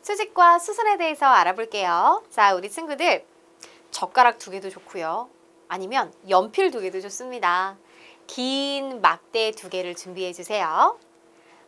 수직과 수선에 대해서 알아볼게요. 자, 우리 친구들 젓가락 2개도 좋고요. 아니면 연필 2개도 좋습니다. 긴 막대 2개를 준비해 주세요.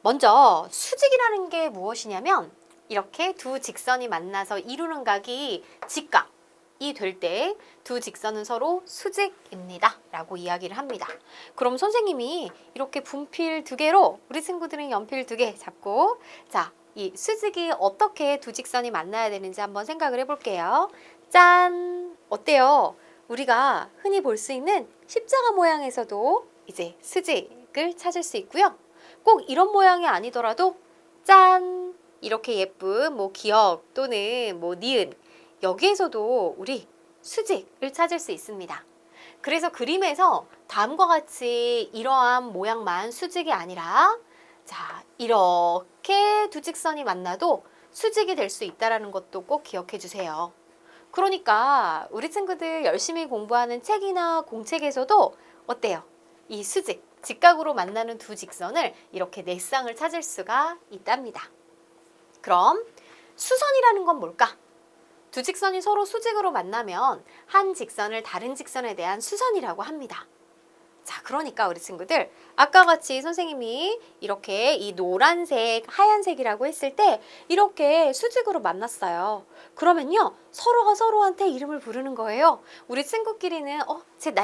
먼저 수직이라는 게 무엇이냐면 이렇게 두 직선이 만나서 이루는 각이 직각이 될 때 두 직선은 서로 수직입니다 라고 이야기를 합니다. 그럼 선생님이 이렇게 분필 2개로 우리 친구들은 연필 2개 잡고 자, 이 수직이 어떻게 두 직선이 만나야 되는지 한번 생각을 해볼게요. 짠! 어때요? 우리가 흔히 볼 수 있는 십자가 모양에서도 이제 수직을 찾을 수 있고요. 꼭 이런 모양이 아니더라도 짠! 이렇게 예쁜 기역 또는 니은 여기에서도 우리 수직을 찾을 수 있습니다. 그래서 그림에서 다음과 같이 이러한 모양만 수직이 아니라 자, 이렇게 두 직선이 만나도 수직이 될 수 있다는 것도 꼭 기억해 주세요. 그러니까 우리 친구들 열심히 공부하는 책이나 공책에서도 어때요? 이 수직, 직각으로 만나는 두 직선을 이렇게 네 쌍을 찾을 수가 있답니다. 그럼 수선이라는 건 뭘까? 두 직선이 서로 수직으로 만나면 한 직선을 다른 직선에 대한 수선이라고 합니다. 자, 그러니까 우리 친구들 아까 같이 선생님이 이렇게 이 노란색, 하얀색이라고 했을 때 이렇게 수직으로 만났어요. 그러면요, 서로가 서로한테 이름을 부르는 거예요. 우리 친구끼리는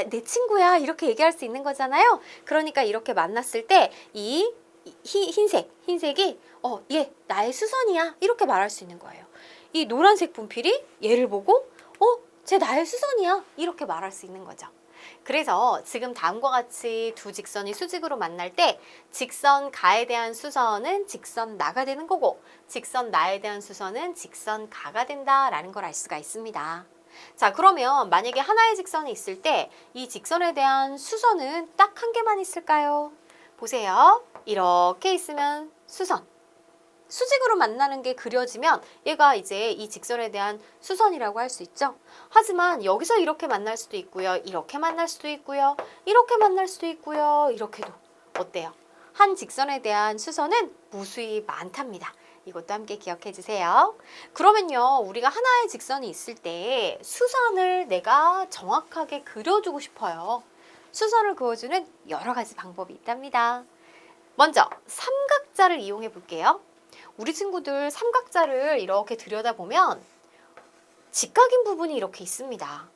내 친구야 이렇게 얘기할 수 있는 거잖아요. 그러니까 이렇게 만났을 때 이 흰색이 얘 나의 수선이야 이렇게 말할 수 있는 거예요. 이 노란색 분필이 얘를 보고 쟤 나의 수선이야 이렇게 말할 수 있는 거죠. 그래서 지금 다음과 같이 두 직선이 수직으로 만날 때 직선 가에 대한 수선은 직선 나가 되는 거고 직선 나에 대한 수선은 직선 가가 된다라는 걸 알 수가 있습니다. 자, 그러면 만약에 하나의 직선이 있을 때 이 직선에 대한 수선은 딱 한 개만 있을까요? 보세요. 이렇게 있으면 수선. 수직으로 만나는 게 그려지면 얘가 이제 이 직선에 대한 수선이라고 할 수 있죠. 하지만 여기서 이렇게 만날 수도 있고요. 이렇게 만날 수도 있고요. 이렇게 만날 수도 있고요. 이렇게도. 어때요? 한 직선에 대한 수선은 무수히 많답니다. 이것도 함께 기억해 주세요. 그러면요, 우리가 하나의 직선이 있을 때 수선을 내가 정확하게 그려주고 싶어요. 수선을 그어주는 여러 가지 방법이 있답니다. 먼저 삼각자를 이용해 볼게요. 우리 친구들 삼각자를 이렇게 들여다보면 직각인 부분이 이렇게 있습니다.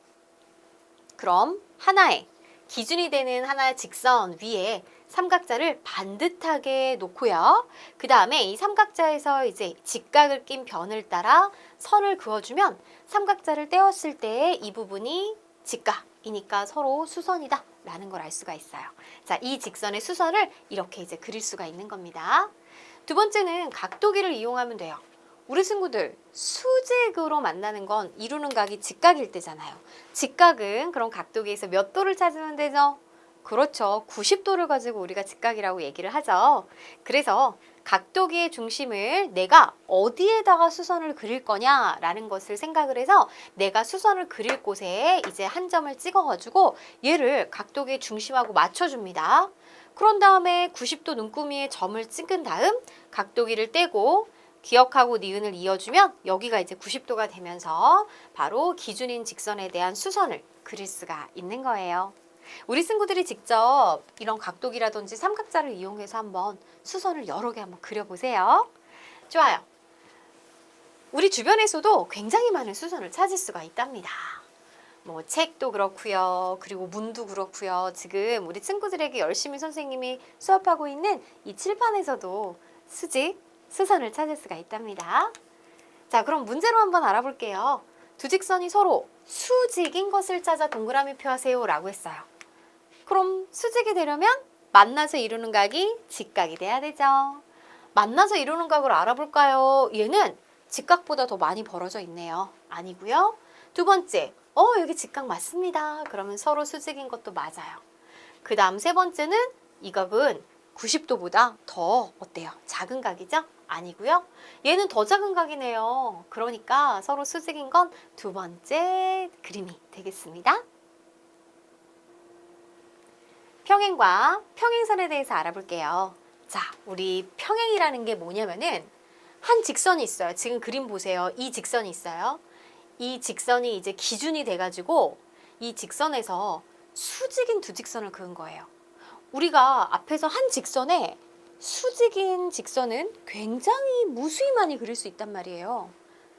그럼 하나의 기준이 되는 하나의 직선 위에 삼각자를 반듯하게 놓고요. 그 다음에 이 삼각자에서 이제 직각을 낀 변을 따라 선을 그어주면 삼각자를 떼었을 때 이 부분이 직각이니까 서로 수선이다 라는 걸 알 수가 있어요. 자, 이 직선의 수선을 이렇게 이제 그릴 수가 있는 겁니다. 두 번째는 각도기를 이용하면 돼요. 우리 친구들 수직으로 만나는 건 이루는 각이 직각일 때잖아요. 직각은 그럼 각도기에서 몇 도를 찾으면 되죠? 그렇죠. 90도를 가지고 우리가 직각이라고 얘기를 하죠. 그래서 각도기의 중심을 내가 어디에다가 수선을 그릴 거냐라는 것을 생각을 해서 내가 수선을 그릴 곳에 이제 한 점을 찍어가지고 얘를 각도기의 중심하고 맞춰줍니다. 그런 다음에 90도 눈구미에 점을 찍은 다음 각도기를 떼고 기역하고 니은을 이어주면 여기가 이제 90도가 되면서 바로 기준인 직선에 대한 수선을 그릴 수가 있는 거예요. 우리 친구들이 직접 이런 각도기라든지 삼각자를 이용해서 한번 수선을 여러 개 한번 그려보세요. 좋아요. 우리 주변에서도 굉장히 많은 수선을 찾을 수가 있답니다. 책도 그렇고요. 그리고 문도 그렇고요. 지금 우리 친구들에게 열심히 선생님이 수업하고 있는 이 칠판에서도 수선을 찾을 수가 있답니다. 자, 그럼 문제로 한번 알아볼게요. 두 직선이 서로 수직인 것을 찾아 동그라미 표하세요 라고 했어요. 그럼 수직이 되려면 만나서 이루는 각이 직각이 돼야 되죠. 만나서 이루는 각을 알아볼까요? 얘는 직각보다 더 많이 벌어져 있네요. 아니고요. 두 번째, 여기 직각 맞습니다. 그러면 서로 수직인 것도 맞아요. 그 다음 세 번째는 이 각은 90도보다 더 어때요? 작은 각이죠? 아니고요. 얘는 더 작은 각이네요. 그러니까 서로 수직인 건 두 번째 그림이 되겠습니다. 평행과 평행선에 대해서 알아볼게요. 자, 우리 평행이라는 게 뭐냐면은 한 직선이 있어요. 지금 그림 보세요. 이 직선이 있어요. 이 직선이 이제 기준이 돼가지고 이 직선에서 수직인 두 직선을 그은 거예요. 우리가 앞에서 한 직선에 수직인 직선은 굉장히 무수히 많이 그릴 수 있단 말이에요.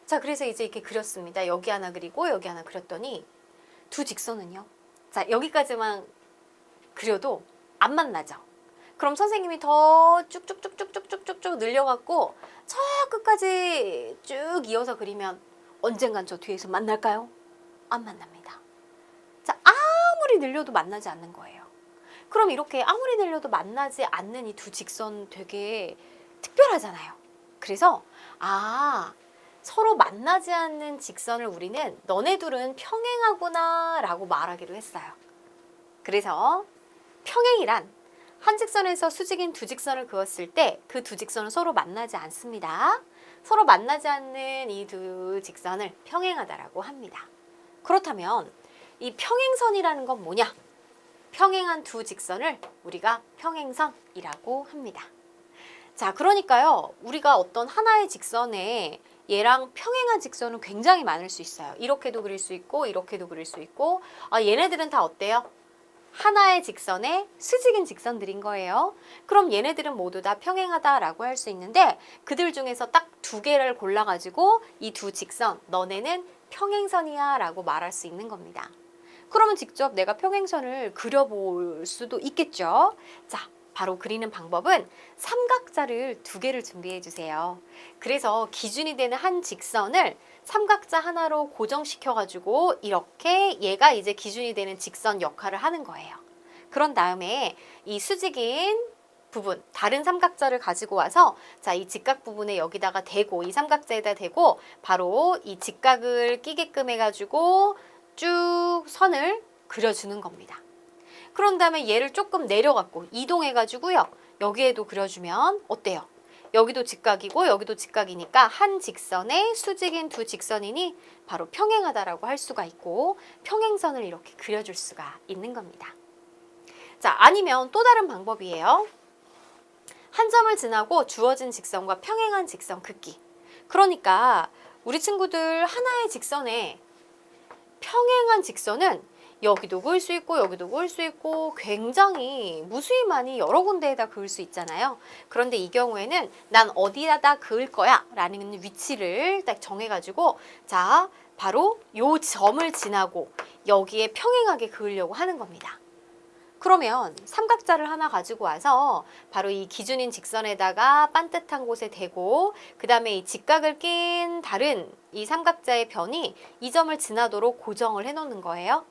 자, 그래서 이제 이렇게 그렸습니다. 여기 하나 그리고 여기 하나 그렸더니 두 직선은요. 자, 여기까지만 그려도 안 만나죠. 그럼 선생님이 더 쭉쭉쭉쭉쭉쭉쭉 늘려갖고 저 끝까지 쭉 이어서 그리면 언젠간 저 뒤에서 만날까요? 안 만납니다. 자, 아무리 늘려도 만나지 않는 거예요. 그럼 이렇게 아무리 늘려도 만나지 않는 이 두 직선 되게 특별하잖아요. 그래서 서로 만나지 않는 직선을 우리는 너네 둘은 평행하구나 라고 말하기로 했어요. 그래서 평행이란 한 직선에서 수직인 두 직선을 그었을 때 그 두 직선은 서로 만나지 않습니다. 서로 만나지 않는 이 두 직선을 평행하다라고 합니다. 그렇다면 이 평행선이라는 건 뭐냐? 평행한 두 직선을 우리가 평행선이라고 합니다. 자, 그러니까요. 우리가 어떤 하나의 직선에 얘랑 평행한 직선은 굉장히 많을 수 있어요. 이렇게도 그릴 수 있고 이렇게도 그릴 수 있고 얘네들은 다 어때요? 하나의 직선에 수직인 직선들인 거예요. 그럼 얘네들은 모두 다 평행하다라고 할 수 있는데 그들 중에서 딱 두 개를 골라가지고 이 두 직선, 너네는 평행선이야 라고 말할 수 있는 겁니다. 그러면 직접 내가 평행선을 그려볼 수도 있겠죠. 자, 바로 그리는 방법은 삼각자를 두 개를 준비해 주세요. 그래서 기준이 되는 한 직선을 삼각자 하나로 고정시켜가지고 이렇게 얘가 이제 기준이 되는 직선 역할을 하는 거예요. 그런 다음에 이 수직인 부분, 다른 삼각자를 가지고 와서 자, 이 직각 부분에 여기다가 대고 이 삼각자에다 대고 바로 이 직각을 끼게끔 해가지고 쭉 선을 그려주는 겁니다. 그런 다음에 얘를 조금 내려갖고 이동해가지고요. 여기에도 그려주면 어때요? 여기도 직각이고 여기도 직각이니까 한 직선에 수직인 두 직선이니 바로 평행하다라고 할 수가 있고 평행선을 이렇게 그려줄 수가 있는 겁니다. 자, 아니면 또 다른 방법이에요. 한 점을 지나고 주어진 직선과 평행한 직선 긋기. 그러니까 우리 친구들 하나의 직선에 평행한 직선은 여기도 그을 수 있고 여기도 그을 수 있고 굉장히 무수히 많이 여러 군데에다 그을 수 있잖아요. 그런데 이 경우에는 난 어디에다 그을 거야 라는 위치를 딱 정해가지고 자, 바로 요 점을 지나고 여기에 평행하게 그으려고 하는 겁니다. 그러면 삼각자를 하나 가지고 와서 바로 이 기준인 직선에다가 반듯한 곳에 대고 그 다음에 이 직각을 낀 다른 이 삼각자의 변이 이 점을 지나도록 고정을 해 놓는 거예요.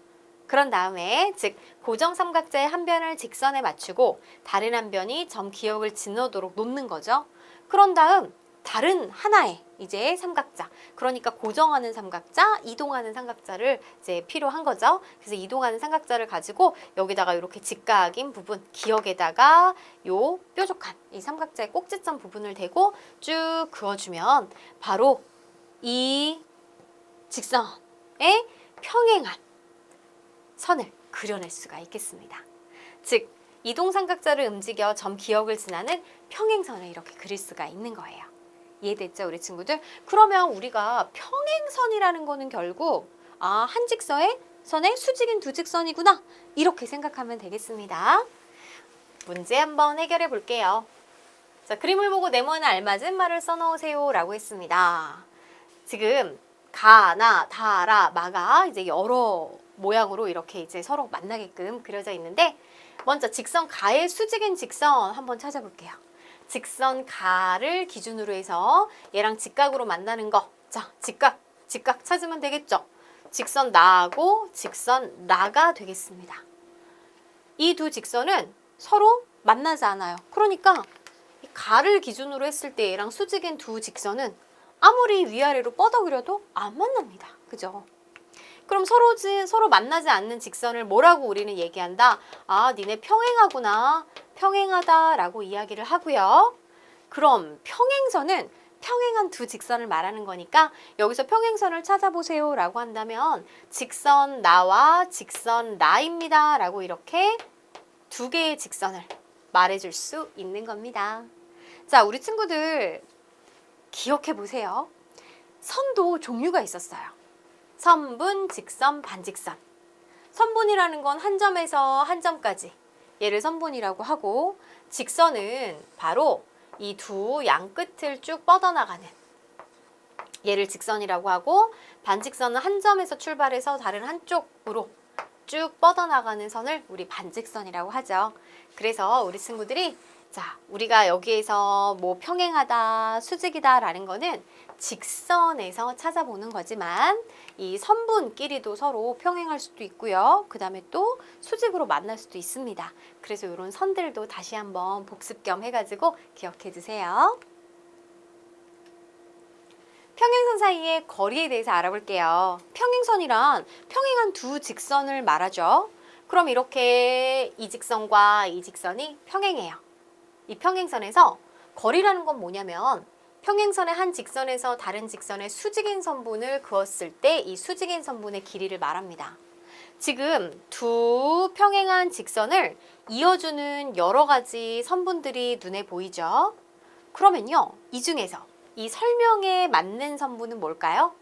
그런 다음에 즉 고정 삼각자의 한 변을 직선에 맞추고 다른 한 변이 점 기역을 지나도록 놓는 거죠. 그런 다음 다른 하나의 이제 삼각자, 그러니까 고정하는 삼각자, 이동하는 삼각자를 이제 필요한 거죠. 그래서 이동하는 삼각자를 가지고 여기다가 이렇게 직각인 부분, 기역에다가 요 뾰족한 이 삼각자의 꼭지점 부분을 대고 쭉 그어주면 바로 이 직선에 평행한 선을 그려낼 수가 있겠습니다. 즉 이동 삼각자를 움직여 점 기역을 지나는 평행선을 이렇게 그릴 수가 있는 거예요. 이해됐죠, 우리 친구들? 그러면 우리가 평행선이라는 거는 결국 한 직선의 수직인 두 직선이구나 이렇게 생각하면 되겠습니다. 문제 한번 해결해 볼게요. 자, 그림을 보고 네모에는 알맞은 말을 써넣으세요 라고 했습니다. 지금 가나 다라 마가 이제 여러 모양으로 이렇게 이제 서로 만나게끔 그려져 있는데 먼저 직선 가의 수직인 직선 한번 찾아볼게요. 직선 가를 기준으로 해서 얘랑 직각으로 만나는 거. 자, 직각 찾으면 되겠죠. 직선 나하고 직선 나가 되겠습니다. 이 두 직선은 서로 만나지 않아요. 그러니까 이 가를 기준으로 했을 때 얘랑 수직인 두 직선은 아무리 위아래로 뻗어 그려도 안 만납니다. 그죠? 그럼 서로 만나지 않는 직선을 뭐라고 우리는 얘기한다? 니네 평행하구나. 평행하다라고 이야기를 하고요. 그럼 평행선은 평행한 두 직선을 말하는 거니까 여기서 평행선을 찾아보세요 라고 한다면 직선 나와 직선 나입니다 라고 이렇게 두 개의 직선을 말해줄 수 있는 겁니다. 자, 우리 친구들 기억해 보세요. 선도 종류가 있었어요. 선분, 직선, 반직선. 선분이라는 건 한 점에서 한 점까지, 얘를 선분이라고 하고, 직선은 바로 이 두 양끝을 쭉 뻗어나가는, 얘를 직선이라고 하고, 반직선은 한 점에서 출발해서 다른 한쪽으로 쭉 뻗어나가는 선을 우리 반직선이라고 하죠. 그래서 우리 친구들이, 자, 우리가 여기에서 뭐 평행하다, 수직이다 라는 거는 직선에서 찾아보는 거지만, 이 선분끼리도 서로 평행할 수도 있고요. 그 다음에 또 수직으로 만날 수도 있습니다. 그래서 이런 선들도 다시 한번 복습 겸 해가지고 기억해 주세요. 평행선 사이의 거리에 대해서 알아볼게요. 평행선이란 평행한 두 직선을 말하죠. 그럼 이렇게 이 직선과 이 직선이 평행해요. 이 평행선에서 거리라는 건 뭐냐면, 평행선의 한 직선에서 다른 직선의 수직인 선분을 그었을 때 이 수직인 선분의 길이를 말합니다. 지금 두 평행한 직선을 이어주는 여러 가지 선분들이 눈에 보이죠? 그러면요, 이 중에서 이 설명에 맞는 선분은 뭘까요?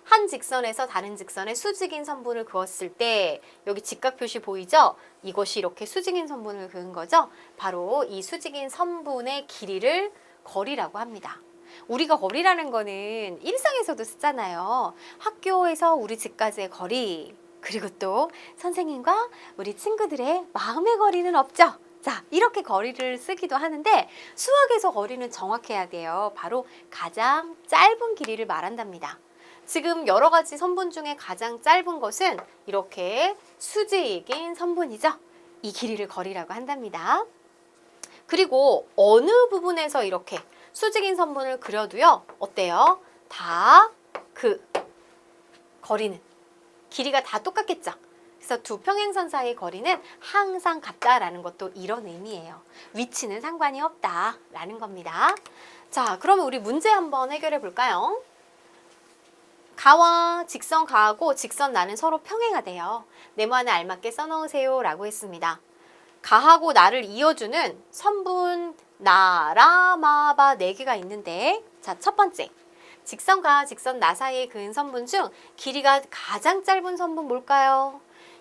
한 직선에서 다른 직선의 수직인 선분을 그었을 때 여기 직각 표시 보이죠? 이것이 이렇게 수직인 선분을 그은 거죠? 바로 이 수직인 선분의 길이를 거리라고 합니다. 우리가 거리라는 거는 일상에서도 쓰잖아요. 학교에서 우리 집까지의 거리, 그리고 또 선생님과 우리 친구들의 마음의 거리는 없죠? 자, 이렇게 거리를 쓰기도 하는데 수학에서 거리는 정확해야 돼요. 바로 가장 짧은 길이를 말한답니다. 지금 여러 가지 선분 중에 가장 짧은 것은 이렇게 수직인 선분이죠. 이 길이를 거리라고 한답니다. 그리고 어느 부분에서 이렇게 수직인 선분을 그려도요, 어때요? 다 그 거리는, 길이가 다 똑같겠죠? 그래서 두 평행선 사이의 거리는 항상 같다라는 것도 이런 의미예요. 위치는 상관이 없다라는 겁니다. 자, 그러면 우리 문제 한번 해결해 볼까요? 가와 직선 가하고 직선 나는 서로 평행하대요. 네모안에 알맞게 써놓으세요 라고 했습니다. 가하고 나를 이어주는 선분 나라마바 4개가 있는데, 자, 첫 번째, 직선과 직선 나 사이에 그은 선분 중 길이가 가장 짧은 선분 뭘까요?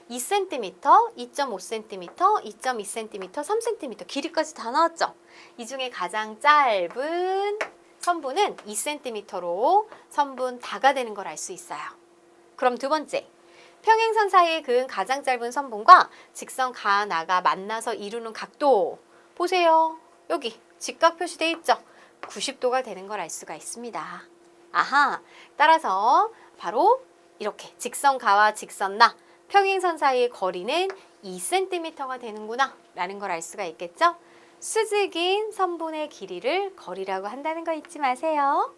2cm, 2.5cm, 2.2cm, 3cm 길이까지 다 나왔죠? 이 중에 가장 짧은 선분은 2cm로 선분 다가 되는 걸 알 수 있어요. 그럼 두 번째, 평행선 사이에 그은 가장 짧은 선분과 직선 가, 나가 만나서 이루는 각도 보세요. 여기 직각 표시되어 있죠? 90도가 되는 걸 알 수가 있습니다. 아하, 따라서 바로 이렇게 직선 가와 직선 나, 평행선 사이의 거리는 2cm가 되는구나 라는 걸 알 수가 있겠죠? 수직인 선분의 길이를 거리라고 한다는 거 잊지 마세요.